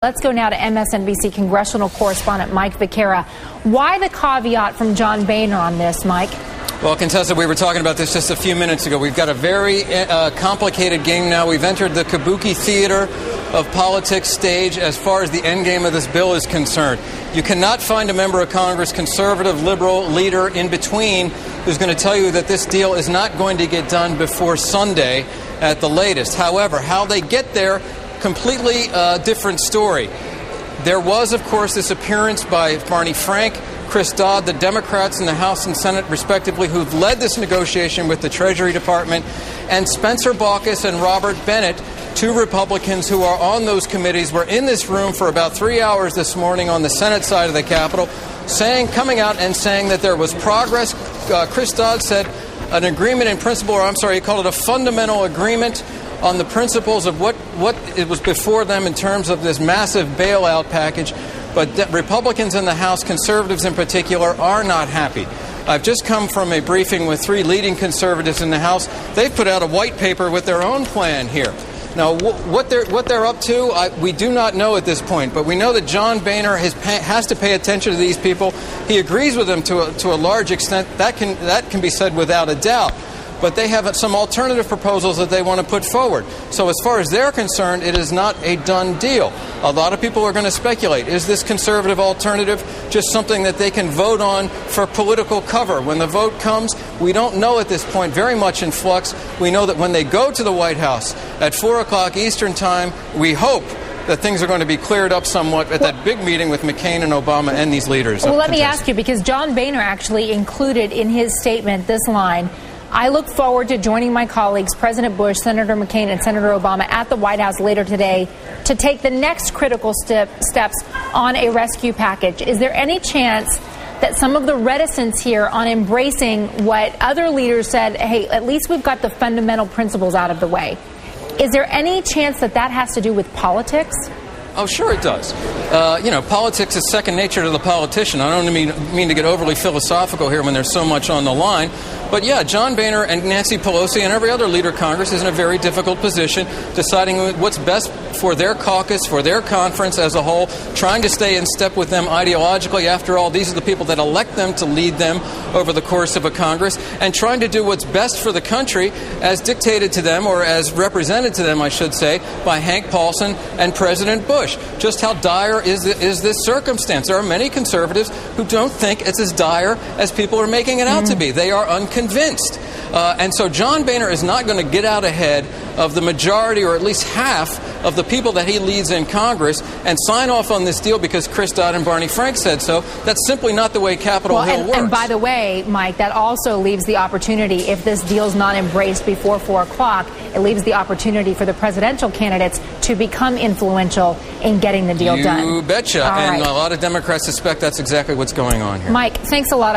Let's go now to MSNBC congressional correspondent Mike Vaquera. Why the caveat from John Boehner on this, Mike? Well, Contessa, we were talking about this just a few minutes ago. We've got a very complicated game now. We've entered the kabuki theater of politics stage as far as the end game of this bill is concerned. You cannot find a member of Congress, conservative, liberal, leader in between, who's going to tell you that this deal is not going to get done before Sunday at the latest. However, how they get there, completely different story. There was, of course, this appearance by Barney Frank, Chris Dodd, the Democrats in the House and Senate, respectively, who've led this negotiation with the Treasury Department, and Spencer Baucus and Robert Bennett, two Republicans who are on those committees, were in this room for about 3 hours this morning on the Senate side of the Capitol, coming out and saying that there was progress. Chris Dodd said an agreement in principle, or I'm sorry, he called it a fundamental agreement on the principles of what it was before them in terms of this massive bailout package. But Republicans in the House, conservatives in particular, are not happy. I've just come from a briefing with three leading conservatives in the House. They've put out a white paper with their own plan here. Now, what they're up to, we do not know at this point, but we know that John Boehner has to pay attention to these people. He agrees with them to a large extent. That can be said without a doubt. But they have some alternative proposals that they want to put forward. So as far as they're concerned, it is not a done deal. A lot of people are going to speculate. Is this conservative alternative just something that they can vote on for political cover? When the vote comes, we don't know at this point, very much in flux. We know that when they go to the White House at 4 o'clock Eastern Time, we hope that things are going to be cleared up somewhat at that big meeting with McCain and Obama and these leaders. Well, let me ask you, because John Boehner actually included in his statement this line: I look forward to joining my colleagues, President Bush, Senator McCain, and Senator Obama at the White House later today to take the next critical steps on a rescue package. Is there any chance that some of the reticence here on embracing what other leaders said, hey, at least we've got the fundamental principles out of the way? Is there any chance that that has to do with politics? Oh, sure it does. Politics is second nature to the politician. I don't mean to get overly philosophical here when there's so much on the line. But yeah, John Boehner and Nancy Pelosi and every other leader of Congress is in a very difficult position, deciding what's best for their caucus, for their conference as a whole, trying to stay in step with them ideologically. After all, these are the people that elect them to lead them over the course of a Congress, and trying to do what's best for the country as dictated to them, or as represented to them, I should say, by Hank Paulson and President Bush. Just how dire is this circumstance? There are many conservatives who don't think it's as dire as people are making it out to be. They are unconvinced. And so John Boehner is not going to get out ahead of the majority, or at least half, of the people that he leads in Congress and sign off on this deal because Chris Dodd and Barney Frank said so. That's simply not the way Capitol Hill works. And by the way, Mike, that also leaves the opportunity, if this deal's not embraced before 4 o'clock, it leaves the opportunity for the presidential candidates to become influential in getting the deal done. You betcha. And a lot of Democrats suspect that's exactly what's going on here. Mike, thanks a lot.